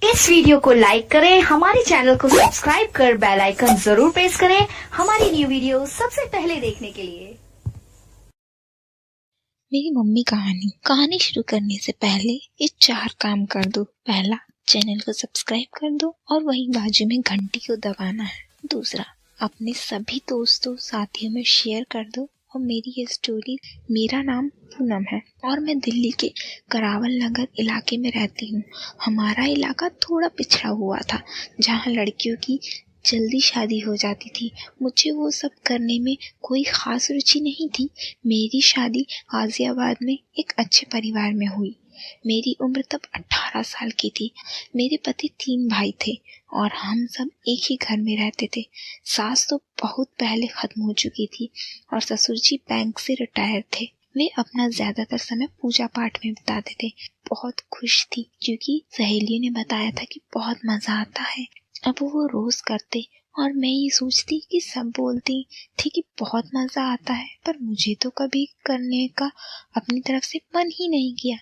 इस वीडियो को लाइक करें, हमारे चैनल को सब्सक्राइब कर बेल आइकन जरूर प्रेस करें हमारी न्यू वीडियो सबसे पहले देखने के लिए। मेरी मम्मी कहानी शुरू करने से पहले ये 4 काम कर दो। पहला, चैनल को सब्सक्राइब कर दो और वही बाजू में घंटी को दबाना है। दूसरा, अपने सभी दोस्तों साथियों में शेयर कर दो। और मेरी ये स्टोरी, मेरा नाम पूनम है और मैं दिल्ली के करावल नगर इलाके में रहती हूँ। हमारा इलाका थोड़ा पिछड़ा हुआ था, जहाँ लड़कियों की जल्दी शादी हो जाती थी। मुझे वो सब करने में कोई खास रुचि नहीं थी। मेरी शादी गाजियाबाद में एक अच्छे परिवार में हुई। मेरी उम्र तब 18 साल की थी। मेरे पति 3 भाई थे और हम सब एक ही घर में रहते थे। सास तो बहुत पहले खत्म हो चुकी थी और ससुर जी बैंक से रिटायर थे। वे अपना ज्यादातर समय पूजा पाठ में बिताते थे। बहुत खुश थी क्योंकि सहेलियों ने बताया था कि बहुत मजा आता है। अब वो रोज करते और मैं ये सोचती कि सब बोलती थी कि बहुत मजा आता है, पर मुझे तो कभी करने का अपनी तरफ से मन ही नहीं किया।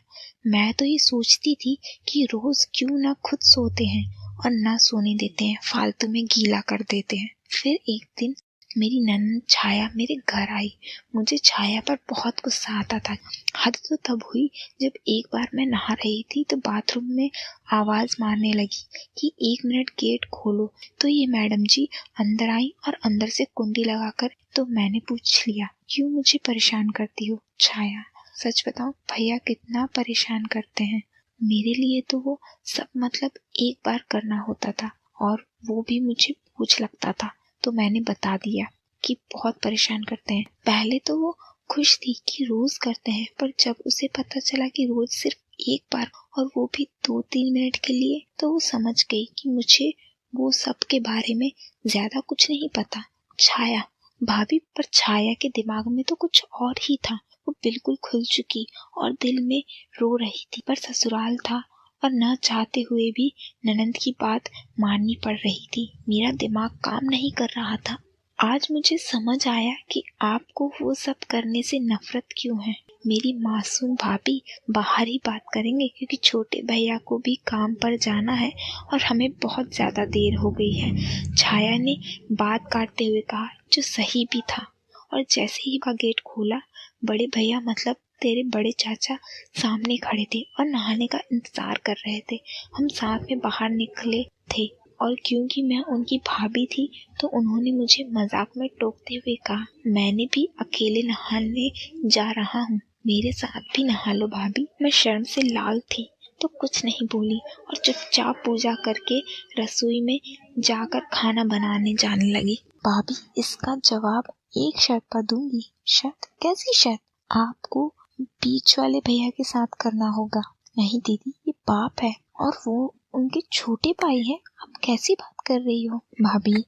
मैं तो ये सोचती थी कि रोज क्यों ना खुद सोते हैं और ना सोने देते हैं, फालतू में गीला कर देते हैं। फिर एक दिन मेरी ननद छाया मेरे घर आई। मुझे छाया पर बहुत गुस्सा आता था। हद तो तब हुई जब एक बार मैं नहा रही थी तो बाथरूम में आवाज मारने लगी कि 1 मिनट गेट खोलो। तो ये मैडम जी अंदर आई और अंदर से कुंडी लगाकर। तो मैंने पूछ लिया, क्यों मुझे परेशान करती हो छाया? सच बताओ भैया कितना परेशान करते हैं। मेरे लिए तो वो सब मतलब एक बार करना होता था और वो भी मुझे बोझ लगता था। तो मैंने बता दिया कि बहुत परेशान करते हैं। पहले तो वो खुश थी कि रोज करते हैं, पर जब उसे पता चला कि रोज सिर्फ एक बार और वो भी 2-3 मिनट के लिए, तो वो समझ गई कि मुझे वो सब के बारे में ज्यादा कुछ नहीं पता। छाया भाभी, पर छाया के दिमाग में तो कुछ और ही था। वो बिल्कुल खुल चुकी और दिल में रो रही थी, पर ससुराल था और न चाहते हुए भी ननद की बात माननी पड़ रही थी। मेरा दिमाग काम नहीं कर रहा था। आज मुझे समझ आया कि आपको वो सब करने से नफरत क्यों है। मेरी मासूम भाभी बाहर ही बात करेंगे क्योंकि छोटे भैया को भी काम पर जाना है और हमें बहुत ज्यादा देर हो गई है। छाया ने बात काटते हुए कहा, जो सही भी था। और जैसे ही वह गेट खोला, बड़े भैया मतलब तेरे बड़े चाचा सामने खड़े थे और नहाने का इंतजार कर रहे थे। हम साथ में बाहर निकले थे और क्योंकि मैं उनकी भाभी थी तो उन्होंने मुझे मजाक में टोकते हुए कहा, मैंने भी अकेले नहाने जा रहा हूँ, मेरे साथ भी नहा लो भाभी। मैं शर्म से लाल थी तो कुछ नहीं बोली और चुपचाप पूजा करके रसोई में जाकर खाना बनाने जाने लगी। भाभी, इसका जवाब एक शर्त पर दूंगी। शर्त? कैसी शर्त? आपको बीच वाले भैया के साथ करना होगा। नहीं दीदी, ये पाप है और वो उनके छोटे भाई हैं। आप कैसी बात कर रही हो? भाभी,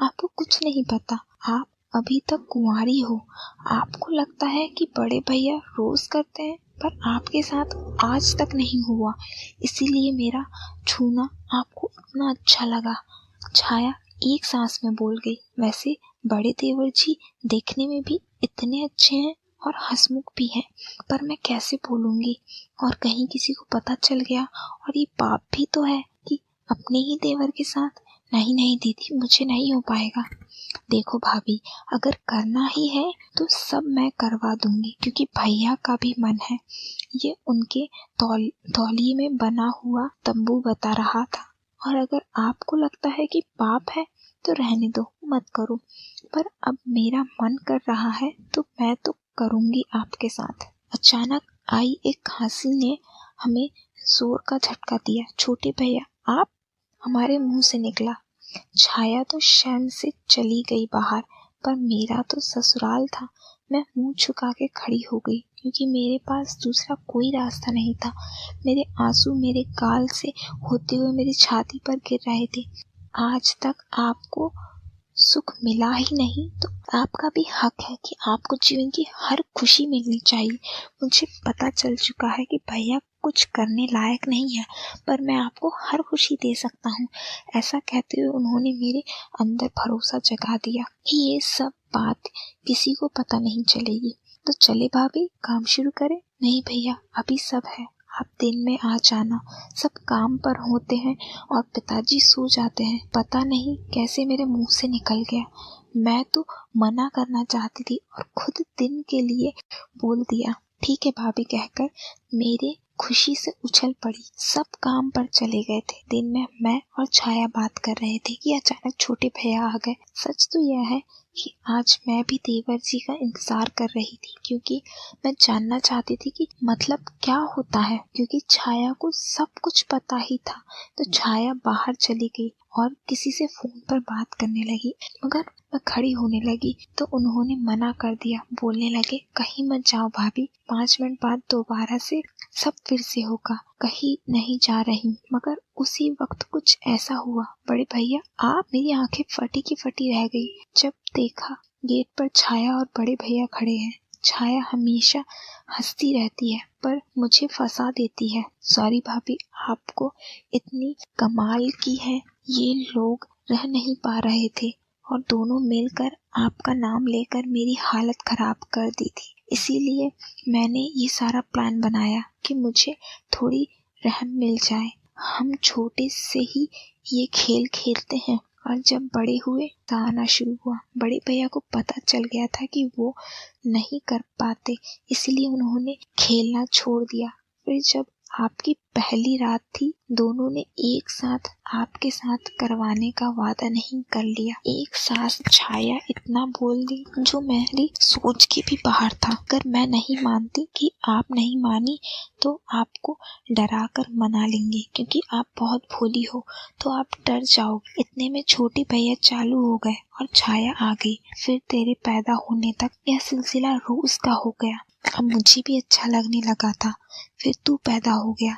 आपको कुछ नहीं पता। आप अभी तक कुंवारी हो। आपको लगता है कि बड़े भैया रोज करते हैं, पर आपके साथ आज तक नहीं हुआ, इसीलिए मेरा छूना आपको इतना अच्छा लगा। छाया एक सांस में बोल गई, वैसे बड़े देवर जी देखने में भी इतने अच्छे हैं और हंसमुख भी हैं, पर मैं कैसे बोलूंगी और कहीं किसी को पता चल गया और ये पाप भी तो है कि अपने ही देवर के साथ। नहीं नहीं दीदी, मुझे नहीं हो पाएगा। देखो भाभी, अगर करना ही है तो सब मैं करवा दूंगी क्योंकि भैया का भी मन है। ये उनके तौलिए में बना हुआ तंबू बता रहा था। और अगर आपको लगता है कि पाप है तो रहने दो, मत करो, पर अब मेरा मन कर रहा है तो मैं तो करूंगी आपके साथ। अचानक आई एक खांसी ने हमें जोर का झटका दिया। छोटे भैया आप? हमारे मुंह से निकला। छाया तो शर्म से चली गई बाहर, पर मेरा तो ससुराल था। मैं मुंह झुका के खड़ी हो गई क्योंकि मेरे पास दूसरा कोई रास्ता नहीं था। मेरे आंसू मेरे गाल से होते हुए मेरी छाती पर गिर रहे थे। आज तक आपको सुख मिला ही नहीं तो आपका भी हक है कि आपको जीवन की हर खुशी मिलनी चाहिए। मुझे पता चल चुका है कि भैया कुछ करने लायक नहीं है, पर मैं आपको हर खुशी दे सकता हूँ। ऐसा कहते हुए उन्होंने मेरे अंदर भरोसा जगा दिया कि ये सब बात किसी को पता नहीं चलेगी। तो चले भाभी, काम शुरू करें? नहीं भैया, अभी सब है, आप दिन में आ जाना, सब काम पर होते हैं और पिताजी सो जाते हैं। पता नहीं कैसे मेरे मुंह से निकल गया। मैं तो मना करना चाहती थी और खुद दिन के लिए बोल दिया। ठीक है भाभी कहकर मेरे खुशी से उछल पड़ी। सब काम पर चले गए थे। दिन में मैं और छाया बात कर रहे थे कि अचानक छोटे भैया आ गए। सच तो यह है कि आज मैं भी देवर जी का इंतजार कर रही थी, क्योंकि मैं जानना चाहती थी कि मतलब क्या होता है, क्योंकि छाया को सब कुछ पता ही था। तो छाया बाहर चली गई और किसी से फोन पर बात करने लगी, मगर मैं खड़ी होने लगी तो उन्होंने मना कर दिया। बोलने लगे, कहीं मत जाओ भाभी, 5 मिनट बाद दोबारा से सब फिर से होगा, कहीं नहीं जा रही। मगर उसी वक्त कुछ ऐसा हुआ, बड़े भैया आप, मेरी आंखें फटी की फटी रह गई जब देखा गेट पर छाया और बड़े भैया खड़े हैं। छाया हमेशा हंसती रहती है पर मुझे फंसा देती है। सॉरी भाभी, आपको इतनी कमाल की है। ये लोग रह नहीं पा रहे थे और दोनों मिलकर आपका नाम लेकर मेरी हालत खराब कर दी थी। इसीलिए मैंने ये सारा प्लान बनाया कि मुझे थोड़ी रहम मिल जाए। हम छोटे से ही ये खेल खेलते हैं और जब बड़े हुए तो आना शुरू हुआ। बड़े भैया को पता चल गया था कि वो नहीं कर पाते, इसलिए उन्होंने खेलना छोड़ दिया। फिर जब आपकी पहली रात थी, दोनों ने एक साथ आपके साथ करवाने का वादा नहीं कर लिया। एक सास छाया इतना बोल दी जो मेरी सोच के भी बाहर था। अगर मैं नहीं मानती कि आप नहीं मानी तो आपको डरा कर मना लेंगे, क्योंकि आप बहुत भोली हो तो आप डर जाओगे। इतने में छोटे भैया चालू हो गए और छाया आ गई। फिर तेरे पैदा होने तक यह सिलसिला रोज का हो गया। अब मुझे भी अच्छा लगने लगा था। फिर तू पैदा हो गया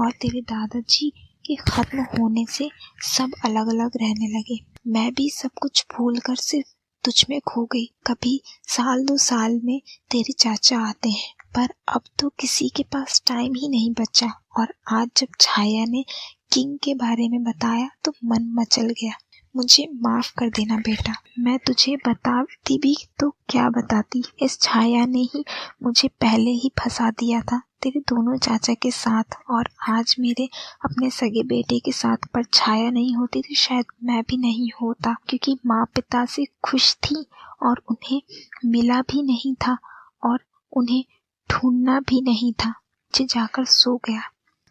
और तेरे दादाजी के खत्म होने से सब अलग अलग रहने लगे। मैं भी सब कुछ भूलकर सिर्फ तुझ में खो गई। कभी साल 2 साल में तेरे चाचा आते हैं, पर अब तो किसी के पास टाइम ही नहीं बचा। और आज जब छाया ने किंग के बारे में बताया तो मन मचल गया। मुझे माफ कर देना बेटा, मैं तुझे बताती भी तो क्या बताती। इस छाया ने ही मुझे पहले ही फंसा दिया था तेरे दोनों चाचा के साथ, और आज मेरे अपने सगे बेटे के साथ। पर छाया नहीं होती तो शायद मैं भी नहीं होता, क्योंकि माँ पिता से खुश थी और उन्हें मिला भी नहीं था और उन्हें ढूंढना भी नहीं था। मुझे जाकर सो गया।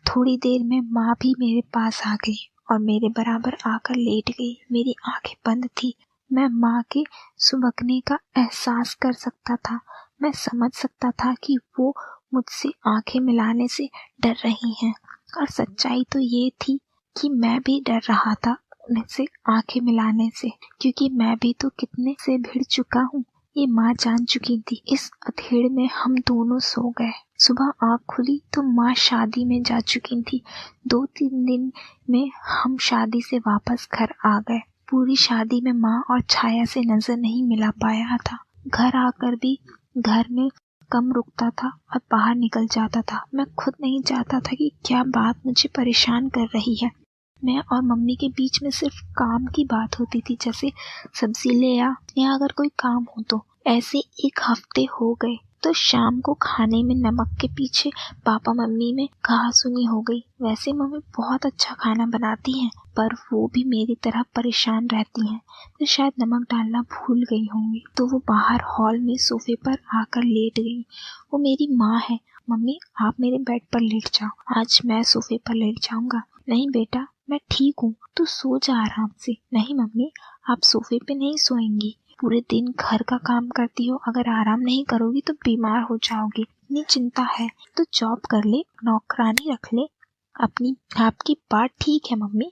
थोड़ी देर में माँ भी मेरे पास आ गई और मेरे बराबर आकर लेट गई। मेरी आंखें बंद थी। मैं माँ के सुबकने का एहसास कर सकता था। मैं समझ सकता था कि वो मुझसे आंखें मिलाने से डर रही हैं, और सच्चाई तो ये थी कि मैं भी डर रहा था उनसे आंखें मिलाने से, क्योंकि मैं भी तो कितने से भिड़ चुका हूँ ये माँ जान चुकी थी। इस अधेड़ में हम दोनों सो गए। सुबह आँख खुली तो माँ शादी में जा चुकी थी। 2-3 दिन में हम शादी से वापस घर आ गए। पूरी शादी में माँ और छाया से नजर नहीं मिला पाया था। घर आकर भी घर में कम रुकता था और बाहर निकल जाता था। मैं खुद नहीं चाहता था कि क्या बात मुझे परेशान कर रही है। मैं और मम्मी के बीच में सिर्फ काम की बात होती थी, जैसे सब्जी ले आ या अगर कोई काम हो तो। ऐसे 1 हफ्ते हो गए तो शाम को खाने में नमक के पीछे पापा मम्मी में कहासुनी हो गई। वैसे मम्मी बहुत अच्छा खाना बनाती हैं, पर वो भी मेरी तरह परेशान रहती हैं, तो शायद नमक डालना भूल गई होंगी। तो वो बाहर हॉल में सोफे पर आकर लेट गई। वो मेरी माँ है। मम्मी आप मेरे बेड पर लेट जाओ, आज मैं सोफे पर लेट जाऊंगा। नहीं बेटा मैं ठीक हूँ, तू सो जा आराम से। नहीं मम्मी आप सोफे पे नहीं सोएंगी, पूरे दिन घर का काम करती हो, अगर आराम नहीं करोगी तो बीमार हो जाओगी। इतनी चिंता है तो जॉब कर ले, नौकरानी रख ले अपनी। आपकी बात ठीक है मम्मी,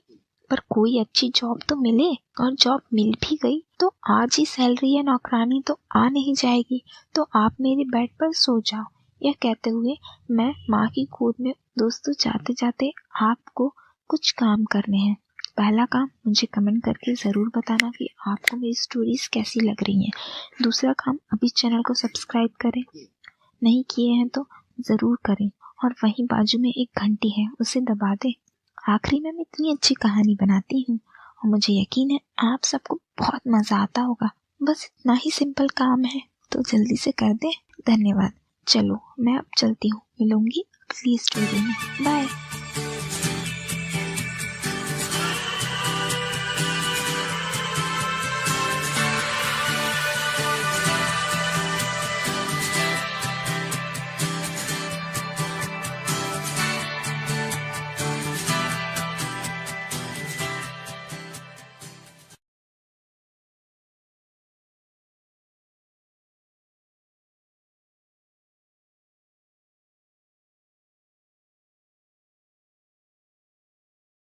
पर कोई अच्छी जॉब तो मिले, और जॉब मिल भी गई तो आज ही सैलरी या नौकरानी तो आ नहीं जाएगी, तो आप मेरे बेड पर सो जाओ। यह कहते हुए मैं माँ की गोद में। दोस्तों जाते जाते आपको कुछ काम करने हैं। पहला काम, मुझे कमेंट करके ज़रूर बताना कि आपको मेरी स्टोरीज कैसी लग रही हैं। दूसरा काम, अभी चैनल को सब्सक्राइब करें, नहीं किए हैं तो ज़रूर करें, और वहीं बाजू में एक घंटी है उसे दबा दें। आखिरी में मैं इतनी अच्छी कहानी बनाती हूँ और मुझे यकीन है आप सबको बहुत मज़ा आता होगा। बस इतना ही सिंपल काम है, तो जल्दी से कर दें। धन्यवाद। चलो मैं अब चलती हूँ, मिलूंगी अगली स्टोरी में। बाय।